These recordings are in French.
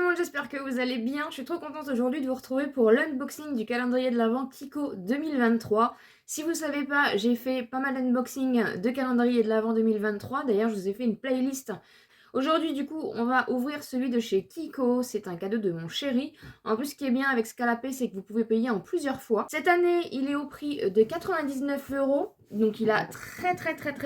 monde, j'espère que vous allez bien. Je suis trop contente aujourd'hui de vous retrouver pour l'unboxing du calendrier de l'Avent Kiko 2023. Si vous ne savez pas, j'ai fait pas mal d'unboxing de calendrier de l'Avent 2023. D'ailleurs, je vous ai fait une playlist. Aujourd'hui, du coup, on va ouvrir celui de chez Kiko. C'est un cadeau de mon chéri. En plus, ce qui est bien avec Scalapé, c'est que vous pouvez payer en plusieurs fois. Cette année, il est au prix de 99 €. Donc, il a très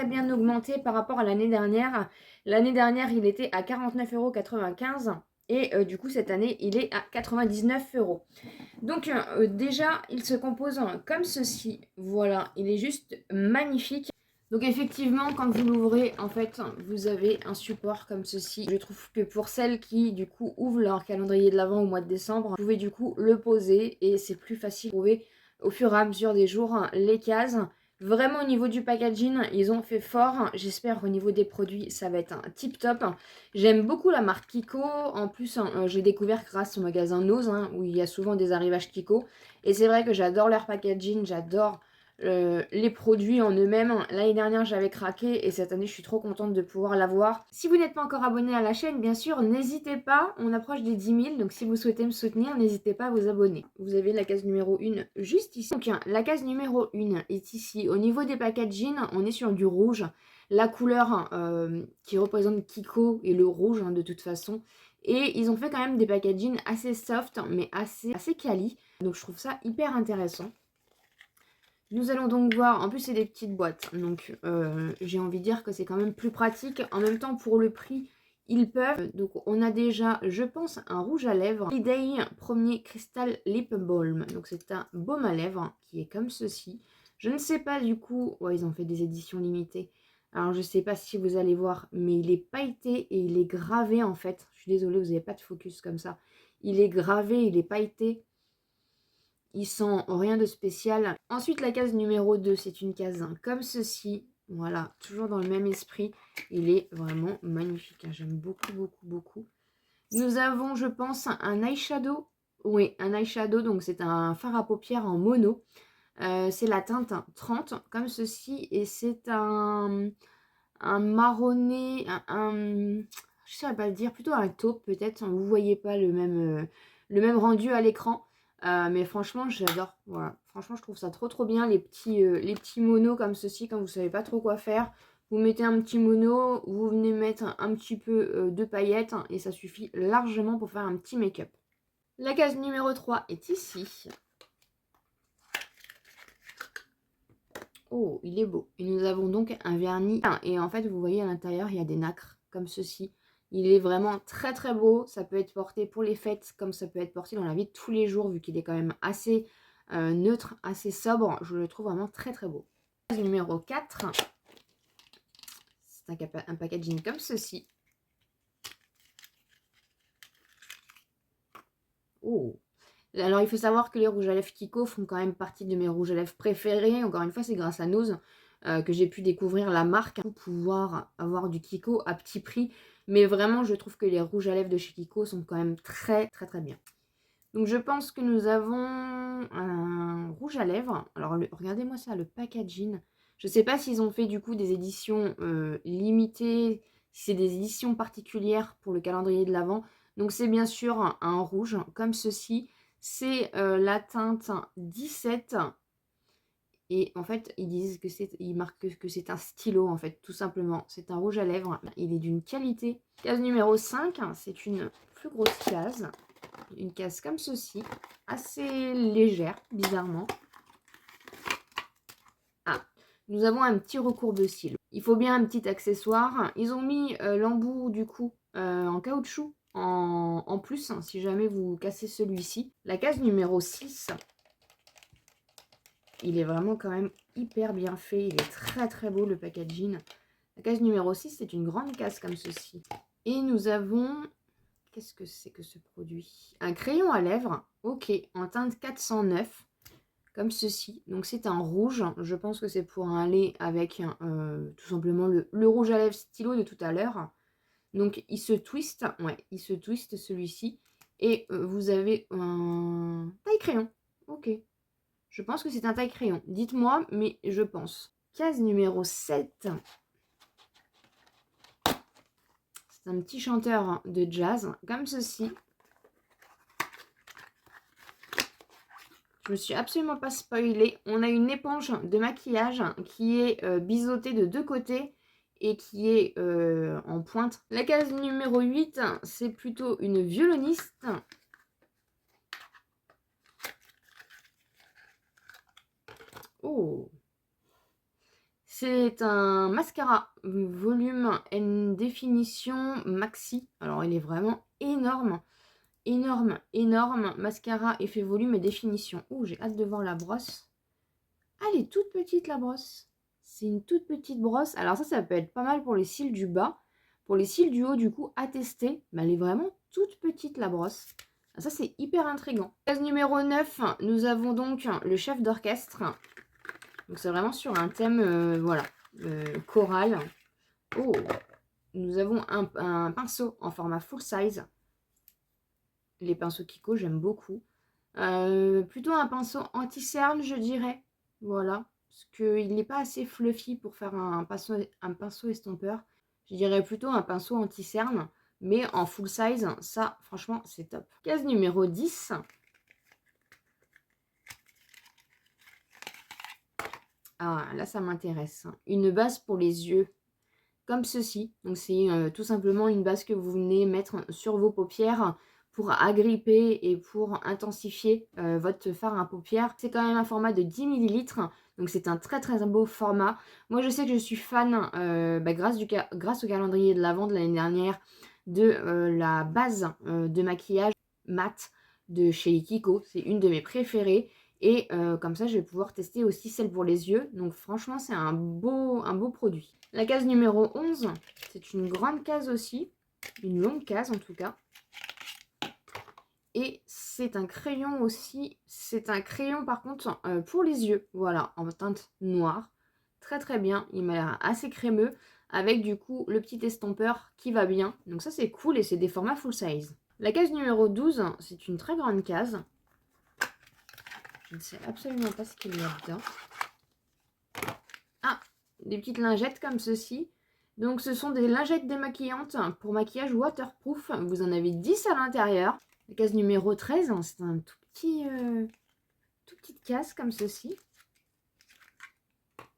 bien augmenté par rapport à l'année dernière. L'année dernière, il était à 49,95 €. Et du coup, cette année, il est à 99 €. Donc, déjà, il se compose comme ceci. Voilà, il est juste magnifique. Donc, effectivement, quand vous l'ouvrez, en fait, vous avez un support comme ceci. Je trouve que pour celles qui, du coup, ouvrent leur calendrier de l'Avent au mois de décembre, vous pouvez, du coup, le poser et c'est plus facile de trouver au fur et à mesure des jours les cases. Vraiment, au niveau du packaging, ils ont fait fort. J'espère au niveau des produits, ça va être un tip top. J'aime beaucoup la marque Kiko. En plus, j'ai découvert grâce au magasin Nose, où il y a souvent des arrivages Kiko. Et c'est vrai que j'adore leur packaging, j'adore les produits en eux-mêmes. L'année dernière, j'avais craqué et cette année, je suis trop contente de pouvoir l'avoir. Si vous n'êtes pas encore abonné à la chaîne, bien sûr, n'hésitez pas. On approche des 10 000, donc si vous souhaitez me soutenir, n'hésitez pas à vous abonner. Vous avez la case numéro 1 juste ici. Donc, la case numéro 1 est ici. Au niveau des packaging, on est sur du rouge. La couleur qui représente Kiko est le rouge, de toute façon. Et ils ont fait quand même des packaging assez soft, mais assez quali. Donc je trouve ça hyper intéressant. Nous allons donc voir, en plus c'est des petites boîtes, donc j'ai envie de dire que c'est quand même plus pratique. En même temps, pour le prix, ils peuvent. Donc on a déjà, je pense, un rouge à lèvres. Holiday Premier Crystal Lip Balm. Donc c'est un baume à lèvres qui est comme ceci. Je ne sais pas du coup, ouais, ils ont fait des éditions limitées. Alors je ne sais pas si vous allez voir, mais il est pailleté et il est gravé en fait. Je suis désolée, vous n'avez pas de focus comme ça. Il est gravé, il est pailleté. Ils sont rien de spécial. Ensuite, la case numéro 2, c'est une case comme ceci. Voilà, toujours dans le même esprit. Il est vraiment magnifique. J'aime beaucoup. Nous avons, je pense, un eyeshadow. Oui, un eyeshadow. Donc, c'est un fard à paupières en mono. C'est la teinte 30, comme ceci. Et c'est un marronné, je ne saurais pas le dire, plutôt un taupe peut-être. Vous ne voyez pas le même rendu à l'écran. Mais franchement, j'adore. Voilà. Franchement, je trouve ça trop bien. Les petits monos comme ceci, quand vous ne savez pas trop quoi faire. Vous mettez un petit mono, vous venez mettre un petit peu de paillettes et ça suffit largement pour faire un petit make-up. La case numéro 3 est ici. Oh, il est beau. Et nous avons donc un vernis. Et en fait, vous voyez à l'intérieur, il y a des nacres comme ceci. Il est vraiment très beau. Ça peut être porté pour les fêtes comme ça peut être porté dans la vie de tous les jours vu qu'il est quand même assez neutre, assez sobre. Je le trouve vraiment très beau. Numéro 4. C'est un packaging comme ceci. Oh. Alors, il faut savoir que les rouges à lèvres Kiko font quand même partie de mes rouges à lèvres préférés. Encore une fois, c'est grâce à Nose que j'ai pu découvrir la marque pour pouvoir avoir du Kiko à petit prix. Mais vraiment, je trouve que les rouges à lèvres de chez Kiko sont quand même très bien. Donc, je pense que nous avons un rouge à lèvres. Alors, regardez-moi ça, le packaging. Je ne sais pas s'ils ont fait du coup des éditions limitées, si c'est des éditions particulières pour le calendrier de l'Avent. Donc, c'est bien sûr un rouge comme ceci. C'est la teinte 17. Et en fait, ils marquent que c'est un stylo, en fait, tout simplement. C'est un rouge à lèvres. Il est d'une qualité. Case numéro 5, c'est une plus grosse case. Une case comme ceci. Assez légère, bizarrement. Ah, nous avons un petit recourbe-cils. Il faut bien un petit accessoire. Ils ont mis l'embout, du coup, en caoutchouc. En plus, si jamais vous cassez celui-ci. La case numéro 6. Il est vraiment quand même hyper bien fait. Il est très beau, le packaging. La case numéro 6, c'est une grande case comme ceci. Et nous avons... Qu'est-ce que c'est que ce produit? Un crayon à lèvres. Ok, en teinte 409. Comme ceci. Donc c'est un rouge. Je pense que c'est pour aller avec tout simplement le rouge à lèvres stylo de tout à l'heure. Donc il se twiste. Ouais, il se twiste celui-ci. Et vous avez un taille crayon. Ok. Je pense que c'est un taille crayon. Dites-moi, mais je pense. Case numéro 7. C'est un petit chanteur de jazz, comme ceci. Je me suis absolument pas spoilée. On a une éponge de maquillage qui est biseautée de deux côtés et qui est en pointe. La case numéro 8, c'est plutôt une violoniste. Oh! C'est un mascara volume and définition maxi. Alors, il est vraiment énorme. Énorme, énorme. Mascara, effet volume et définition. Oh, j'ai hâte de voir la brosse. Ah, elle est toute petite, la brosse. C'est une toute petite brosse. Alors ça peut être pas mal pour les cils du bas. Pour les cils du haut, du coup, à tester. Mais elle est vraiment toute petite, la brosse. Ah, ça, c'est hyper intriguant. Case numéro 9, nous avons donc le chef d'orchestre. Donc c'est vraiment sur un thème, voilà, choral. Oh, nous avons un pinceau en format full size. Les pinceaux Kiko, j'aime beaucoup. Plutôt un pinceau anti-cerne, je dirais. Voilà, parce qu'il n'est pas assez fluffy pour faire un pinceau estompeur. Je dirais plutôt un pinceau anti-cerne, mais en full size, ça, franchement, c'est top. Case numéro 10. Ah, là, ça m'intéresse. Une base pour les yeux, comme ceci. Donc, c'est tout simplement une base que vous venez mettre sur vos paupières pour agripper et pour intensifier votre fard à paupières. C'est quand même un format de 10 ml, donc c'est un très très beau format. Moi, je sais que je suis fan, grâce au calendrier de l'Avent de l'année dernière, de la base de maquillage mat de chez Kiko. C'est une de mes préférées. Et comme ça, je vais pouvoir tester aussi celle pour les yeux. Donc franchement, c'est un beau produit. La case numéro 11, c'est une grande case aussi. Une longue case en tout cas. Et c'est un crayon aussi. C'est un crayon par contre pour les yeux. Voilà, en teinte noire. Très très bien. Il m'a l'air assez crémeux. Avec du coup le petit estompeur qui va bien. Donc ça c'est cool et c'est des formats full size. La case numéro 12, c'est une très grande case. Je ne sais absolument pas ce qu'il y a dedans. Ah, des petites lingettes comme ceci. Donc ce sont des lingettes démaquillantes pour maquillage waterproof. Vous en avez 10 à l'intérieur. La case numéro 13, c'est un toute petite case comme ceci.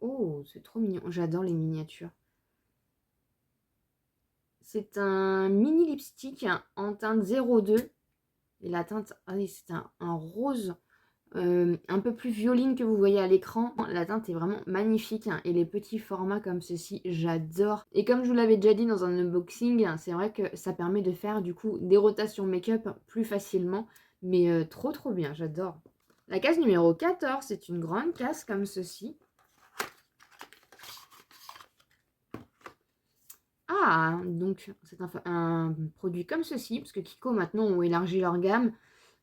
Oh, c'est trop mignon. J'adore les miniatures. C'est un mini lipstick en teinte 02. Et la teinte, ah oui, c'est un rose un peu plus violine que vous voyez à l'écran. La teinte est vraiment magnifique et les petits formats comme ceci, j'adore. Et comme je vous l'avais déjà dit dans un unboxing, c'est vrai que ça permet de faire du coup des rotations make-up plus facilement. Mais trop bien, j'adore. La case numéro 14, c'est une grande case comme ceci. Ah, donc c'est un produit comme ceci, parce que Kiko maintenant ont élargi leur gamme.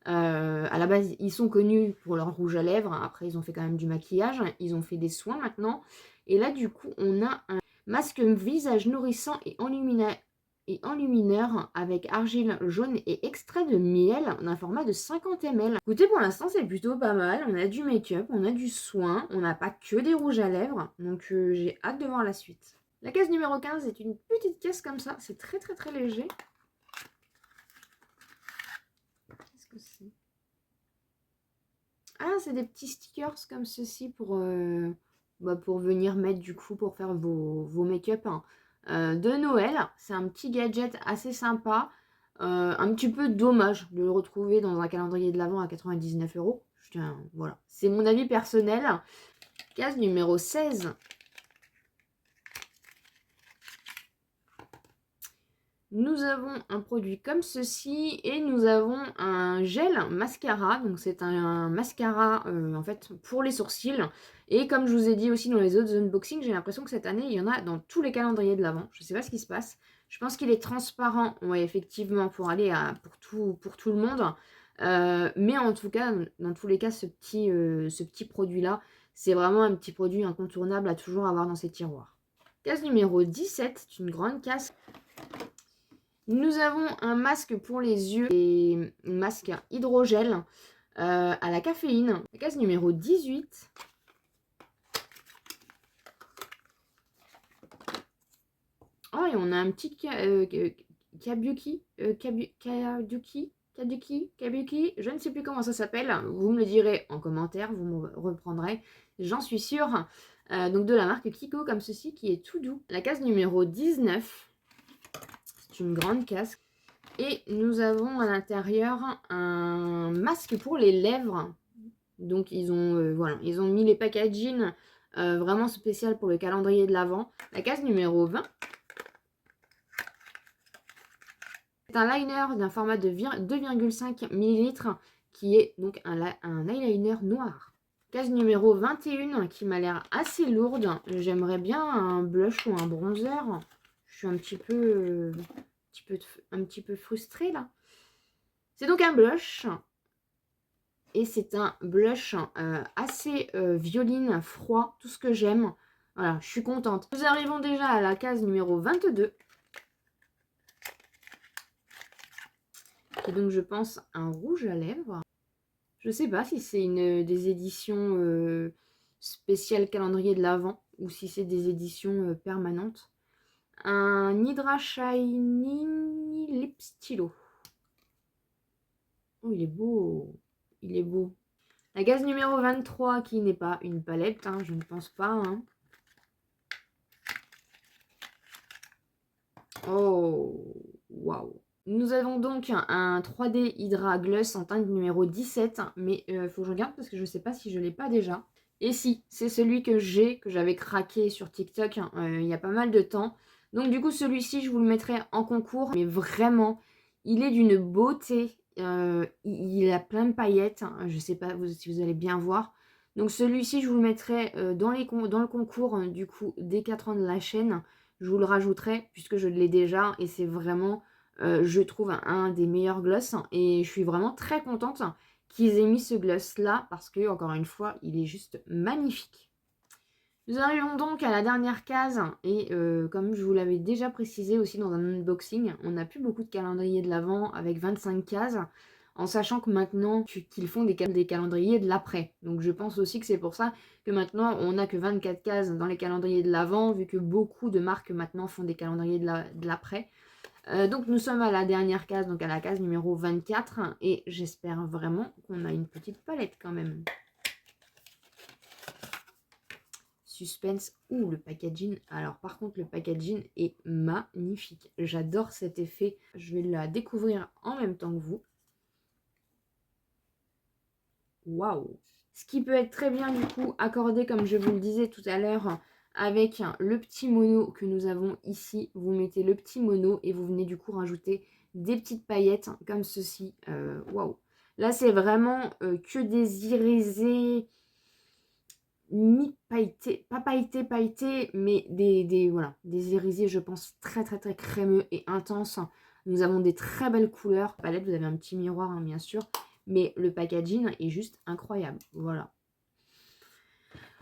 À la base, ils sont connus pour leur rouge à lèvres. Après, ils ont fait quand même du maquillage. Ils ont fait des soins maintenant. Et là, du coup, on a un masque visage nourrissant et enlumineur avec argile jaune et extrait de miel d'un format de 50 ml. Écoutez, pour l'instant, c'est plutôt pas mal. On a du make-up, on a du soin. On n'a pas que des rouges à lèvres. Donc, j'ai hâte de voir la suite. La case numéro 15 est une petite caisse comme ça. C'est très, très léger. Qu'est-ce que c'est? Ah, c'est des petits stickers comme ceci pour venir mettre du coup pour faire vos make-up de Noël. C'est un petit gadget assez sympa. Un petit peu dommage de le retrouver dans un calendrier de l'Avent à 99 €. Voilà, c'est mon avis personnel. Case numéro 16. Nous avons un produit comme ceci et nous avons un gel mascara. Donc c'est un mascara en fait pour les sourcils. Et comme je vous ai dit aussi dans les autres unboxings, j'ai l'impression que cette année il y en a dans tous les calendriers de l'Avent. Je ne sais pas ce qui se passe. Je pense qu'il est transparent, ouais, effectivement, pour aller pour tout le monde. Mais en tout cas, dans tous les cas, ce petit produit-là, c'est vraiment un petit produit incontournable à toujours avoir dans ses tiroirs. Case numéro 17, c'est une grande case. Nous avons un masque pour les yeux et un masque hydrogel à la caféine. La case numéro 18. Oh, et on a un petit Kabuki Kabuki, je ne sais plus comment ça s'appelle. Vous me le direz en commentaire, vous me reprendrez, j'en suis sûre. Donc de la marque Kiko, comme ceci, qui est tout doux. La case numéro 19, c'est une grande case. Et nous avons à l'intérieur un masque pour les lèvres. Donc ils ont, voilà, ils ont mis les packaging vraiment spécial pour le calendrier de l'Avent. La case numéro 20. C'est un liner d'un format de 2,5 ml qui est donc un eyeliner noir. Case numéro 21 qui m'a l'air assez lourde. J'aimerais bien un blush ou un bronzer. Je suis un petit peu frustrée là. C'est donc un blush. Et c'est un blush assez violine, froid, tout ce que j'aime. Voilà, je suis contente. Nous arrivons déjà à la case numéro 22. Qui est donc, je pense, un rouge à lèvres. Je sais pas si c'est des éditions spéciales calendrier de l'Avent ou si c'est des éditions permanentes. Un Hydra Shiny Lip Stylo. Oh, il est beau. Il est beau. La case numéro 23 qui n'est pas une palette, hein, je ne pense pas. Hein. Oh, waouh. Nous avons donc un 3D Hydra Gloss en teinte numéro 17, mais il faut que je regarde parce que je ne sais pas si je ne l'ai pas déjà. Et si, c'est celui que j'avais craqué sur TikTok il y a pas mal de temps. Donc du coup, celui-ci, je vous le mettrai en concours, mais vraiment, il est d'une beauté. Il a plein de paillettes, hein, je ne sais pas si vous allez bien voir. Donc celui-ci, je vous le mettrai dans le concours du coup des 4 ans de la chaîne. Je vous le rajouterai puisque je l'ai déjà et c'est vraiment, je trouve, un des meilleurs gloss. Et je suis vraiment très contente qu'ils aient mis ce gloss là parce que, encore une fois, il est juste magnifique. Nous arrivons donc à la dernière case et comme je vous l'avais déjà précisé aussi dans un unboxing, on n'a plus beaucoup de calendriers de l'Avent avec 25 cases, en sachant que maintenant qu'ils font des calendriers de l'après. Donc je pense aussi que c'est pour ça que maintenant on n'a que 24 cases dans les calendriers de l'Avent, vu que beaucoup de marques maintenant font des calendriers de l'après. Donc nous sommes à la dernière case, donc à la case numéro 24, et j'espère vraiment qu'on a une petite palette quand même. Suspense. Ouh, le packaging. Alors par contre, le packaging est magnifique. J'adore cet effet. Je vais la découvrir en même temps que vous. Waouh! Ce qui peut être très bien du coup accordé, comme je vous le disais tout à l'heure, avec le petit mono que nous avons ici. Vous mettez le petit mono et vous venez du coup rajouter des petites paillettes comme ceci. Waouh! Là, c'est vraiment que des irisés mi-pailletés, pas pailletés, mais voilà, des irisés, je pense, très crémeux et intenses. Nous avons des très belles couleurs. Palette, vous avez un petit miroir, hein, bien sûr, mais le packaging est juste incroyable. Voilà.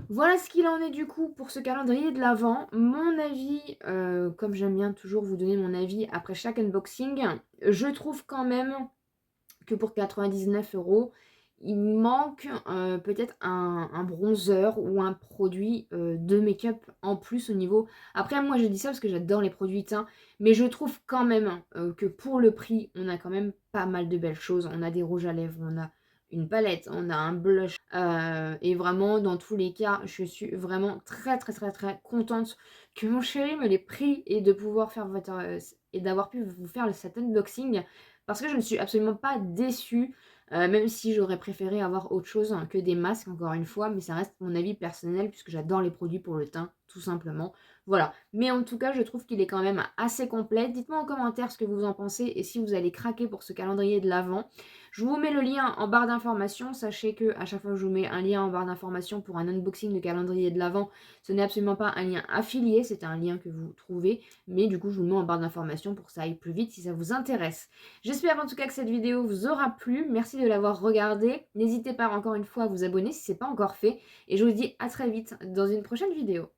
Voilà ce qu'il en est du coup pour ce calendrier de l'Avent. Mon avis, comme j'aime bien toujours vous donner mon avis après chaque unboxing, je trouve quand même que pour 99 €, il manque peut-être un bronzer ou un produit de make-up en plus au niveau... Après, moi, je dis ça parce que j'adore les produits teints, mais je trouve quand même que pour le prix, on a quand même pas mal de belles choses. On a des rouges à lèvres, on a une palette, on a un blush. Et vraiment, dans tous les cas, je suis vraiment très contente que mon chéri me l'ait pris et de pouvoir faire et d'avoir pu vous faire cet unboxing parce que je ne suis absolument pas déçue. Même si j'aurais préféré avoir autre chose que des masques, encore une fois, mais ça reste mon avis personnel puisque j'adore les produits pour le teint, tout simplement. Voilà, mais en tout cas, je trouve qu'il est quand même assez complet. Dites-moi en commentaire ce que vous en pensez et si vous allez craquer pour ce calendrier de l'Avent. Je vous mets le lien en barre d'informations. Sachez que à chaque fois que je vous mets un lien en barre d'informations pour un unboxing de calendrier de l'Avent, ce n'est absolument pas un lien affilié, c'est un lien que vous trouvez, mais du coup, je vous le mets en barre d'informations pour que ça aille plus vite si ça vous intéresse. J'espère en tout cas que cette vidéo vous aura plu. Merci de l'avoir regardée. N'hésitez pas encore une fois à vous abonner si ce n'est pas encore fait. Et je vous dis à très vite dans une prochaine vidéo.